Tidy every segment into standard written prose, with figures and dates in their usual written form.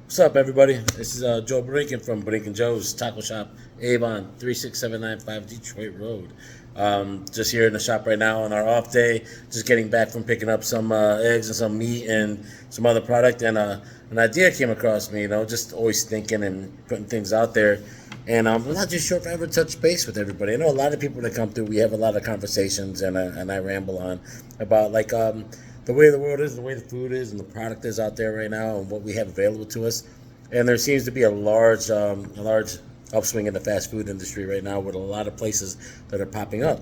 What's up, everybody? This is Joe Brinken from Brinken Joe's Taco Shop, Avon, 36795 Detroit Road. Just here in the shop right now on our off day, just getting back from picking up some eggs and some meat and some other product. And an idea came across me, just always thinking and putting things out there. And I'm not just sure if I ever touch base with everybody. I know a lot of people that come through, we have a lot of conversations, and I ramble on about the way the world is, the way the food is, and the product is out there right now, and what we have available to us. And there seems to be a large upswing in the fast food industry right now, with a lot of places that are popping up.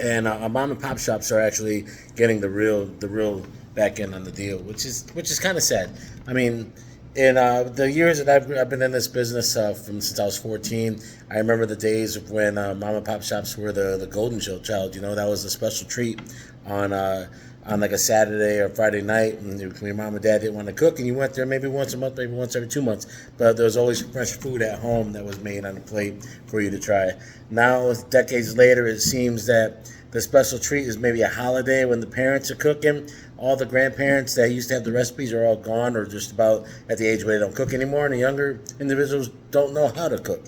And mom and pop shops are actually getting the real back end on the deal, which is kind of sad. I mean, in the years that I've been in this business from since I was 14, I remember the days of when mom and pop shops were the golden child. That was a special treat on on like a Saturday or Friday night, and your mom and dad didn't want to cook, and you went there maybe once a month, maybe once every 2 months. But there was always fresh food at home that was made on the plate for you to try. Now, decades later, it seems that the special treat is maybe a holiday when the parents are cooking. All the grandparents that used to have the recipes are all gone, or just about at the age where they don't cook anymore, and the younger individuals don't know how to cook.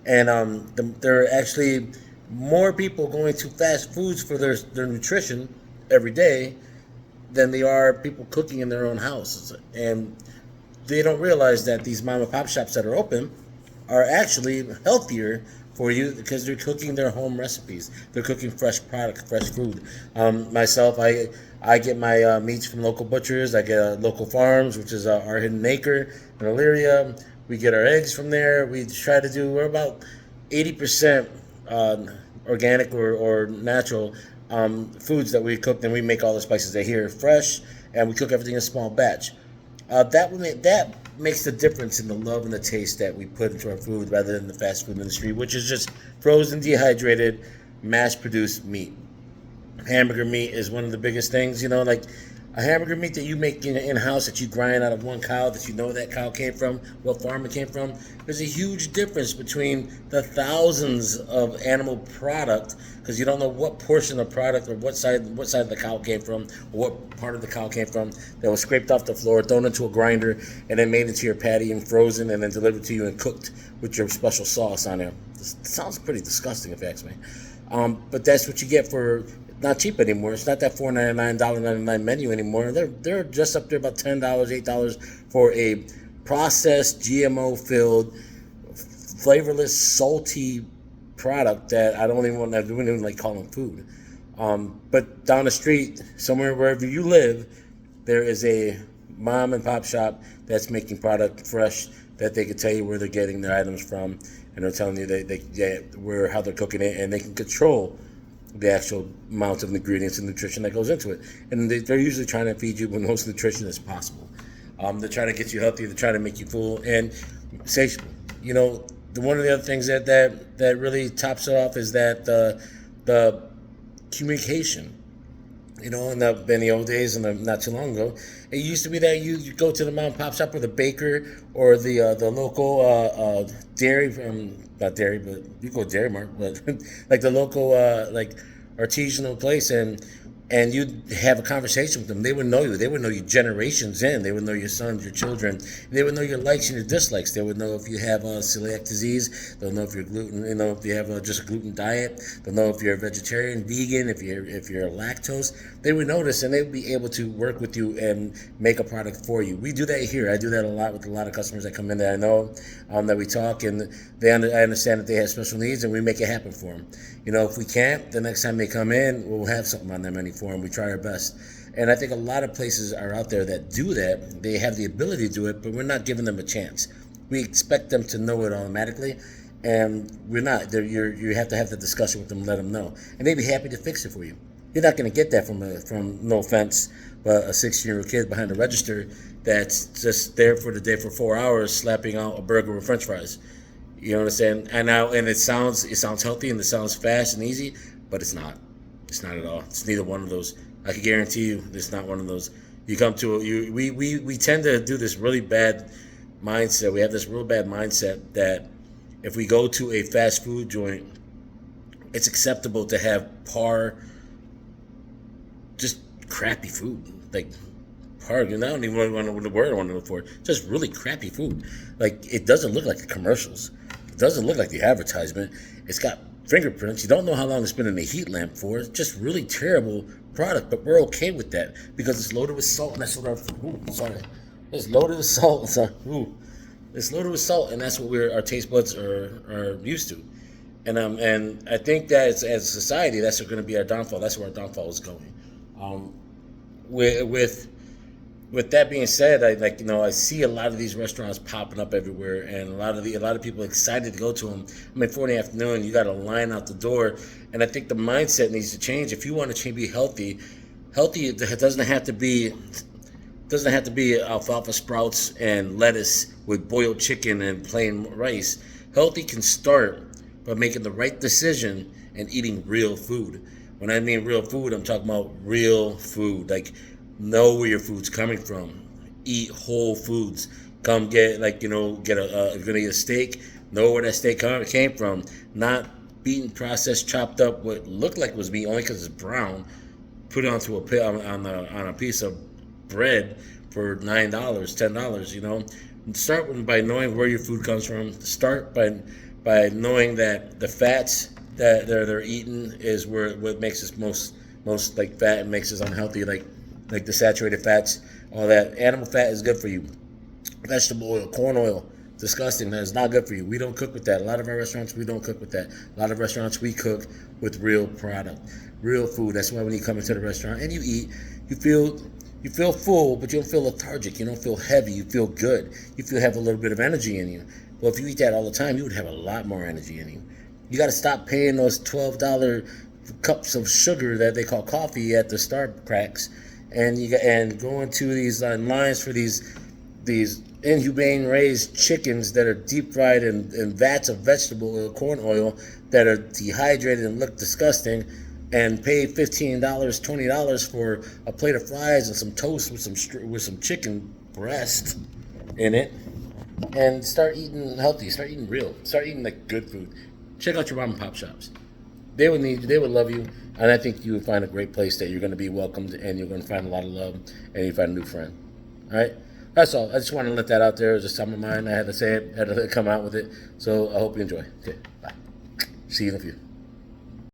And there are actually more people going to fast foods for their nutrition every day than they are people cooking in their own houses. And they don't realize that these mom and pop shops that are open are actually healthier for you because they're cooking their home recipes. They're cooking fresh product, fresh food. Myself, I get my meats from local butchers. I get local farms, which is our Hidden Acre in Elyria. We get our eggs from there. We're about 80% organic or natural foods that we cook. Then we make all the spices that here fresh, and we cook everything in a small batch. That makes the difference in the love and the taste that we put into our food, rather than the fast food industry, which is just frozen, dehydrated, mass-produced meat. Hamburger meat is one of the biggest things. Like a hamburger meat that you make in house, that you grind out of one cow, that you know that cow came from, what farm it came from. There's a huge difference between the thousands of animal product, because you don't know what portion of product or what side of the cow came from, or what part of the cow came from, that was scraped off the floor, thrown into a grinder, and then made into your patty and frozen, and then delivered to you and cooked with your special sauce on there. This sounds pretty disgusting, if you ask me. But that's what you get for not cheap anymore. It's not that $4.99 menu anymore. They're just up there about $10, $8 for a processed, GMO filled, flavorless, salty product that I don't even want to. I wouldn't even like calling food. But down the street, somewhere wherever you live, there is a mom and pop shop that's making product fresh, that they can tell you where they're getting their items from, and they're telling you where, how they're cooking it, and they can control the actual amount of ingredients and nutrition that goes into it. And they're usually trying to feed you with the most nutrition as possible. They're trying to get you healthy. They're trying to make you full and satiable. One of the other things that really tops it off is that the communication. In the old days, and not too long ago, it used to be that you go to the mom and pop shop, or the baker, or the local dairy, not dairy, but you go Dairy Mart, but like the local like artisanal place, and you'd have a conversation with them. They would know you. They would know you generations in. They would know your sons, your children. They would know your likes and your dislikes. They would know if you have celiac disease. They'll know if you're gluten. If you have just a gluten diet. They'll know if you're a vegetarian, vegan. If you're lactose. They would notice, and they would be able to work with you and make a product for you. We do that here. I do that a lot with a lot of customers that come in that I know, that we talk, and I understand that they have special needs, and we make it happen for them. If we can't, the next time they come in, we'll have something on their menu for them. We try our best. And I think a lot of places are out there that do that. They have the ability to do it, but we're not giving them a chance. We expect them to know it automatically, and we're not. You have to have the discussion with them, let them know, and they'd be happy to fix it for you. You're not going to get that from no offense, but a 16-year-old kid behind the register that's just there for the day for 4 hours, slapping out a burger with French fries. You know what I'm saying? And it sounds healthy, and it sounds fast and easy, but it's not. It's not at all. It's neither one of those. I can guarantee you, it's not one of those. You come to we tend to do this really bad mindset. We have this real bad mindset that if we go to a fast food joint, it's acceptable to have just crappy food, like hard. And I don't even know the word I want to look for. Just really crappy food. Like, it doesn't look like the commercials. It doesn't look like the advertisement. It's got fingerprints. You don't know how long it's been in a heat lamp for. It's just really terrible product, but we're okay with that because it's loaded with salt, and that's what it's loaded with salt. It's loaded with salt, and that's what our taste buds are used to. And I think that as a society, that's going to be our downfall. That's where our downfall is going. With that being said, I see a lot of these restaurants popping up everywhere, and a lot of people excited to go to them. I mean, 4 in the afternoon, you got a line out the door, and I think the mindset needs to change. If you want to be healthy, it doesn't have to be alfalfa sprouts and lettuce with boiled chicken and plain rice. Healthy can start by making the right decision and eating real food. When I mean real food, I'm talking about real food. Like, know where your food's coming from. Eat whole foods. Come get if you're gonna eat a steak, know where that steak came from. Not beaten, processed, chopped up what looked like was meat only because it's brown. Put it onto on a piece of bread for $9, $10. Start by knowing where your food comes from. Start by knowing that the fats that they're eating is what makes us most like fat and makes us unhealthy, like the saturated fats. All that animal fat is good for you. Vegetable oil, corn oil, disgusting. That is not good for you. We don't cook with that. A lot of our restaurants, we don't cook with that. A lot of restaurants, we cook with real product, real food. That's why when you come into the restaurant and you eat, you feel full, but you don't feel lethargic. You don't feel heavy. You feel good. You have a little bit of energy in you. Well, if you eat that all the time, you would have a lot more energy in you. You got to stop paying those $12 cups of sugar that they call coffee at the Starbucks, and going to these lines for these inhumane raised chickens that are deep fried in vats of vegetable oil, corn oil, that are dehydrated and look disgusting, and pay $15, $20 for a plate of fries and some toast with some chicken breast in it, and start eating healthy, start eating real, start eating like good food. Check out your mom and pop shops. They would love you, and I think you would find a great place that you're going to be welcomed, and you're going to find a lot of love, and you find a new friend. All right, that's all. I just want to let that out there. It was just on my mind. I had to say it, had to come out with it. So I hope you enjoy. Okay, bye. See you in a few.